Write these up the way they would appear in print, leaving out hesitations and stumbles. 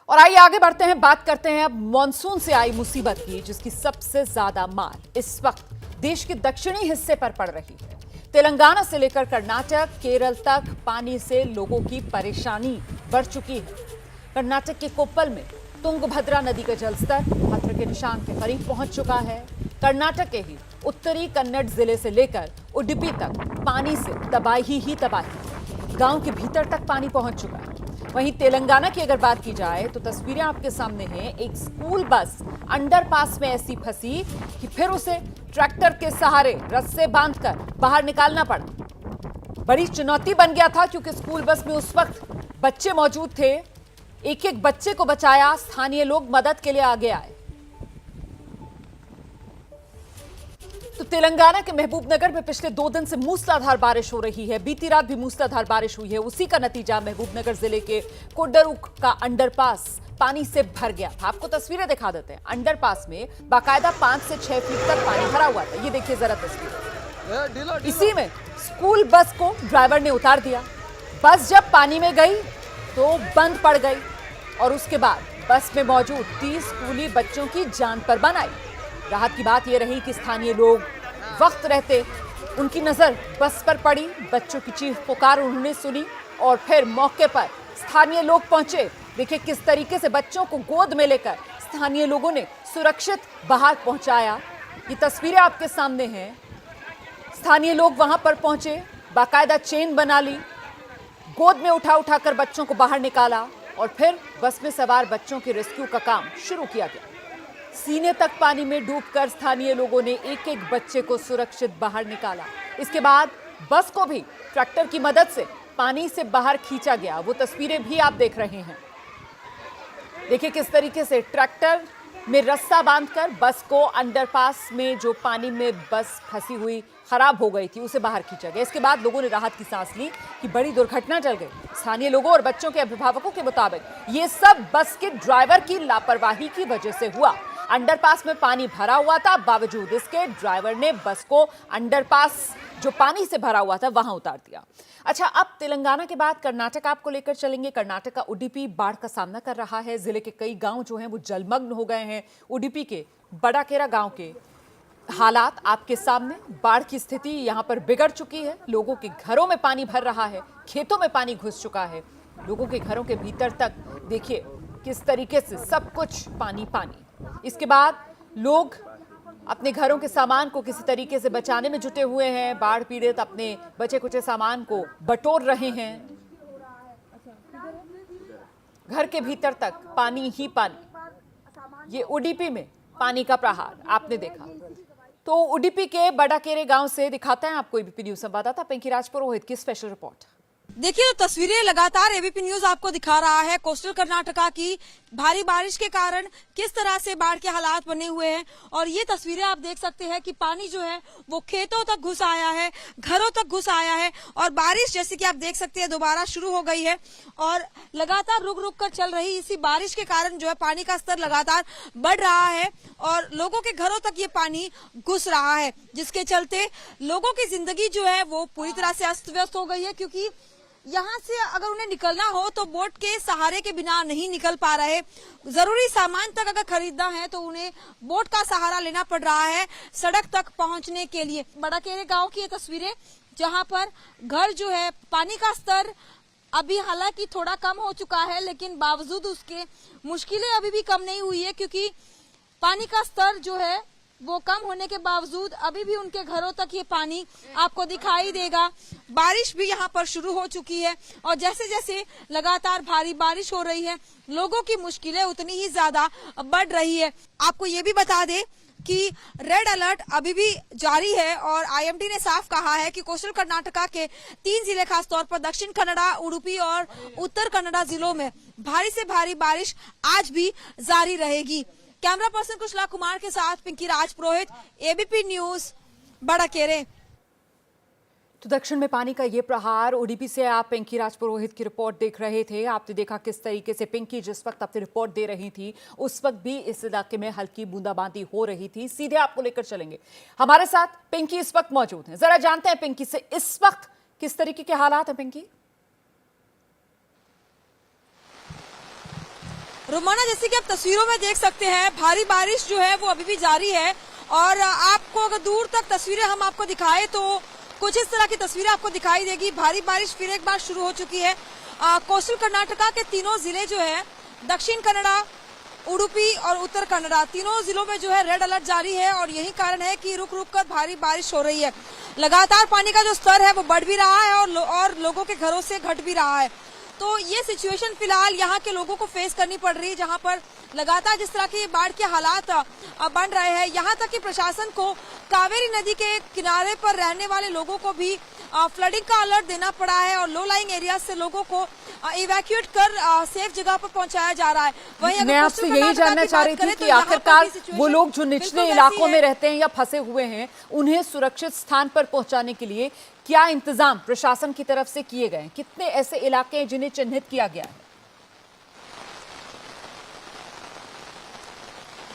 और आइए आगे बढ़ते हैं, बात करते हैं अब मॉनसून से आई मुसीबत की, जिसकी सबसे ज्यादा मार इस वक्त देश के दक्षिणी हिस्से पर पड़ रही है। तेलंगाना से लेकर कर्नाटक, केरल तक पानी से लोगों की परेशानी बढ़ चुकी है। कर्नाटक के कोप्पल में तुंगभद्रा नदी का जलस्तर खतरे के निशान के करीब पहुंच चुका है। कर्नाटक के ही उत्तरी कन्नड़ जिले से लेकर उडुपी तक पानी से तबाही ही तबाही, गांव के भीतर तक पानी पहुंच चुका है। वहीं तेलंगाना की अगर बात की जाए तो तस्वीरें आपके सामने हैं। एक स्कूल बस अंडरपास में ऐसी फंसी कि फिर उसे ट्रैक्टर के सहारे रस्से बांधकर बाहर निकालना पड़ा। बड़ी चुनौती बन गया था क्योंकि स्कूल बस में उस वक्त बच्चे मौजूद थे। एक एक बच्चे को बचाया, स्थानीय लोग मदद के लिए आगे आए। तो तेलंगाना के महबूबनगर में पिछले 2 दिन से मूसलाधार बारिश हो रही है। बीती रात भी मूसलाधार बारिश हुई है। उसी का नतीजा महबूबनगर जिले के कोडरुक का अंडरपास पानी से भर गया था। आपको तस्वीरें दिखा देते हैं। अंडरपास में बाकायदा 5 से 6 फीट तक पानी भरा हुआ था। ये देखिए जरा तस्वीर। इसी में स्कूल बस को ड्राइवर ने उतार दिया। बस जब पानी में गई तो बंद पड़ गई और उसके बाद बस में मौजूद 30 स्कूली बच्चों की जान पर बन आई। राहत की बात यह रही कि स्थानीय लोग वक्त रहते उनकी नजर बस पर पड़ी। बच्चों की चीख पुकार उन्होंने सुनी और फिर मौके पर स्थानीय लोग पहुंचे। देखिए किस तरीके से बच्चों को गोद में लेकर स्थानीय लोगों ने सुरक्षित बाहर पहुंचाया। ये तस्वीरें आपके सामने हैं। स्थानीय लोग वहां पर पहुंचे, बाकायदा चेन बना ली, गोद में उठा उठाकर बच्चों को बाहर निकाला और फिर बस में सवार बच्चों के रेस्क्यू का काम शुरू किया गया। सीने तक पानी में डूबकर स्थानीय लोगों ने एक एक बच्चे को सुरक्षित बाहर निकाला। इसके बाद बस को भी ट्रैक्टर की मदद से पानी से बाहर खींचा गया। वो तस्वीरें भी आप देख रहे हैं। देखिए किस तरीके से ट्रैक्टर में रस्सा बांधकर बस को अंडरपास में जो पानी में बस फंसी हुई खराब हो गई थी उसे बाहर खींचा गया। इसके बाद लोगों ने राहत की सांस ली कि बड़ी दुर्घटना टल गई। स्थानीय लोगों और बच्चों के अभिभावकों के मुताबिक ये सब बस के ड्राइवर की लापरवाही की वजह से हुआ। अंडरपास में पानी भरा हुआ था, बावजूद इसके ड्राइवर ने बस को अंडरपास जो पानी से भरा हुआ था वहां उतार दिया। अच्छा, अब तेलंगाना के बाद कर्नाटक आपको लेकर चलेंगे। कर्नाटक का उडुपी बाढ़ का सामना कर रहा है। जिले के कई गांव जो हैं वो जलमग्न हो गए हैं। उडुपी के बड़ाकेरा गांव के हालात आपके सामने। बाढ़ की स्थिति यहां पर बिगड़ चुकी है। लोगों के घरों में पानी भर रहा है, खेतों में पानी घुस चुका है। लोगों के घरों के भीतर तक देखिए किस तरीके से सब कुछ पानी पानी। इसके बाद लोग अपने घरों के सामान को किसी तरीके से बचाने में जुटे हुए हैं। बाढ़ पीड़ित अपने बचे कुचे सामान को बटोर रहे हैं। घर के भीतर तक पानी ही पानी। ये उडुपी में पानी का प्रहार आपने देखा। तो उडुपी के बड़ाकेरे गांव से दिखाते हैं आपको एबीपी न्यूज संवाददाता पिंकी राजपुरोहित की स्पेशल रिपोर्ट। देखिए तो तस्वीरें लगातार एबीपी न्यूज आपको दिखा रहा है कोस्टल कर्नाटका की भारी बारिश के कारण किस तरह से बाढ़ के हालात बने हुए हैं। और ये तस्वीरें आप देख सकते हैं कि पानी जो है वो खेतों तक घुस आया है, घरों तक घुस आया है। और बारिश जैसे कि आप देख सकते हैं दोबारा शुरू हो गई है और लगातार रुक रुक कर चल रही इसी बारिश के कारण जो है पानी का स्तर लगातार बढ़ रहा है और लोगों के घरों तक ये पानी घुस रहा है, जिसके चलते लोगों की जिंदगी जो है वो पूरी तरह से अस्त व्यस्त हो गई है। क्योंकि यहाँ से अगर उन्हें निकलना हो तो बोट के सहारे के बिना नहीं निकल पा रहे। जरूरी सामान तक अगर खरीदना है तो उन्हें बोट का सहारा लेना पड़ रहा है सड़क तक पहुंचने के लिए। बड़ाकेरे गांव की ये तस्वीरें जहां पर घर जो है पानी का स्तर अभी हालांकि थोड़ा कम हो चुका है, लेकिन बावजूद उसके मुश्किलें अभी भी कम नहीं हुई है। क्योंकि पानी का स्तर जो है वो कम होने के बावजूद अभी भी उनके घरों तक ये पानी आपको दिखाई देगा। बारिश भी यहाँ पर शुरू हो चुकी है और जैसे जैसे लगातार भारी बारिश हो रही है लोगों की मुश्किलें उतनी ही ज्यादा बढ़ रही है। आपको ये भी बता दें कि रेड अलर्ट अभी भी जारी है और आईएमडी ने साफ कहा है कि कोस्टल कर्नाटका के 3 जिले खासतौर पर दक्षिण कन्नड़ा, उडुपी और उत्तर कन्नड़ा जिलों में भारी से भारी बारिश आज भी जारी रहेगी। कैमरा पर्सन कुशला कुमार के साथ पिंकी राजपुरोहित, एबीपी न्यूज, बड़ाकेरे। तो दक्षिण में पानी का ये प्रहार। उडुपी से आप पिंकी राजपुरोहित की रिपोर्ट देख रहे थे। आपने देखा किस तरीके से पिंकी जिस वक्त अपनी रिपोर्ट दे रही थी उस वक्त भी इस इलाके में हल्की बूंदाबांदी हो रही थी। सीधे आपको लेकर चलेंगे, हमारे साथ पिंकी इस वक्त मौजूद हैं। जरा जानते हैं पिंकी से इस वक्त किस तरीके के हालात हैं। पिंकी, रोमाना, जैसे कि आप तस्वीरों में देख सकते हैं, भारी बारिश जो है वो अभी भी जारी है और आपको अगर दूर तक तस्वीरें हम आपको दिखाएं तो कुछ इस तरह की तस्वीरें आपको दिखाई देगी। भारी बारिश फिर एक बार शुरू हो चुकी है। कोस्टल कर्नाटका के तीनों जिले जो है, दक्षिण कन्नड़ा, उडुपी और उत्तर कन्नड़ा, तीनों जिलों में जो है रेड अलर्ट जारी है और यही कारण है कि रुक रुक कर भारी बारिश हो रही है। लगातार पानी का जो स्तर है वो बढ़ भी रहा है और लोगों के घरों से घट भी रहा है। तो ये सिचुएशन फिलहाल यहाँ के लोगों को फेस करनी पड़ रही है, जहाँ पर लगातार जिस तरह के बाढ़ के हालात बन रहे हैं। यहाँ तक कि प्रशासन को कावेरी नदी के किनारे पर रहने वाले लोगों को भी फ्लडिंग का अलर्ट देना पड़ा है और लो लाइंग एरिया से लोगों को इवैक्यूएट कर सेफ जगह पर पहुंचाया जा रहा है। वहीं मैं आपसे यही जानना चाह रही थी कि आखिरकार वो लोग जो निचले इलाकों में रहते हैं या फंसे हुए हैं, उन्हें सुरक्षित स्थान पर पहुंचाने के लिए क्या इंतजाम प्रशासन की तरफ से किए गए? कितने ऐसे इलाके हैं जिन्हें चिन्हित किया गया है?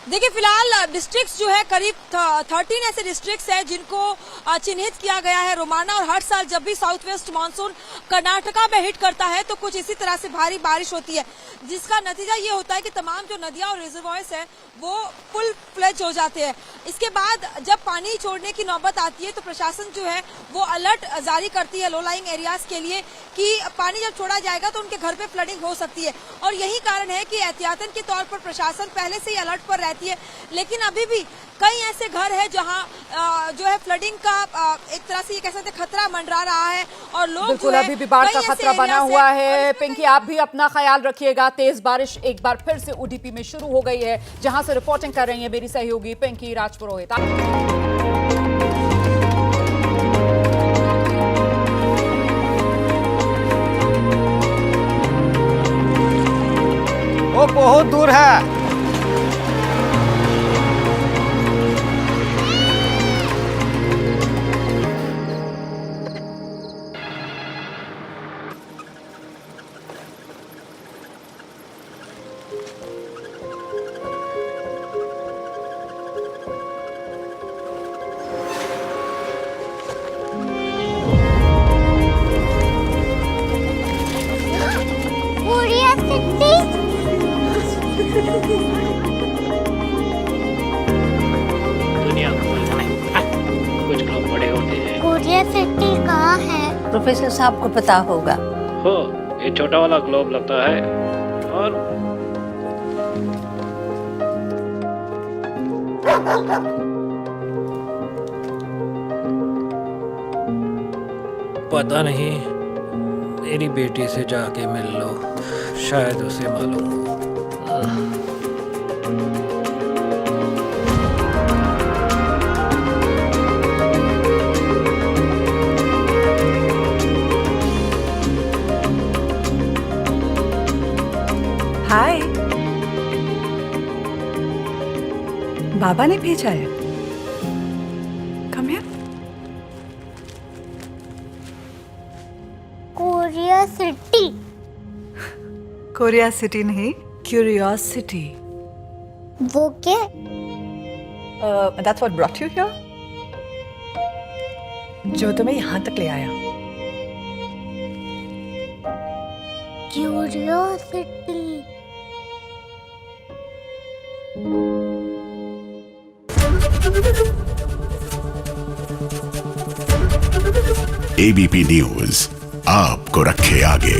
देखिए, फिलहाल डिस्ट्रिक्ट्स जो है करीब 13 ऐसे डिस्ट्रिक्ट्स हैं जिनको चिन्हित किया गया है रोमाना। और हर साल जब भी साउथ वेस्ट मानसून कर्नाटका में हिट करता है तो कुछ इसी तरह से भारी बारिश होती है, जिसका नतीजा ये होता है कि तमाम जो नदियां और रिजर्वॉयर्स है वो फुल फ्लेज हो जाते हैं। इसके बाद जब पानी छोड़ने की नौबत आती है तो प्रशासन जो है वो अलर्ट जारी करती है लो लाइंग एरियाज के लिए कि पानी जब छोड़ा जाएगा तो उनके घर पे फ्लडिंग हो सकती है। और यही कारण है कि एहतियातन के तौर पर प्रशासन पहले से ही अलर्ट पर रहती है। लेकिन अभी भी कई ऐसे घर है जहां जो है फ्लडिंग का एक तरह से ये कह सकते खतरा मंडरा रहा है और लोग बिल्कुल अभी भी बाढ़ का खतरा बना हुआ है। पिंकी, आप भी अपना ख्याल रखिएगा। तेज बारिश एक बार फिर से उडुपी में शुरू हो गई है, जहां से रिपोर्टिंग कर रही है मेरी सहयोगी पिंकी राजपुरोहित। वो बहुत दूर है। दुनिया कुछ लोग बड़े होते हैं। कोरिया सिटी कहाँ है? प्रोफेसर साहब को पता होगा। हो, ये छोटा वाला ग्लोब लगता है और पता नहीं, मेरी बेटी से जाके मिल लो, शायद उसे मालूम हो। हाय, बाबा ने भेजा है। Come here. Korea city. Korea city नहीं, क्यूरियोसिटी। वो क्या? That's what brought you here? जो तुम्हें यहाँ तक ले आया। क्यूरियोसिटी। एबीपी न्यूज आपको रखे आगे।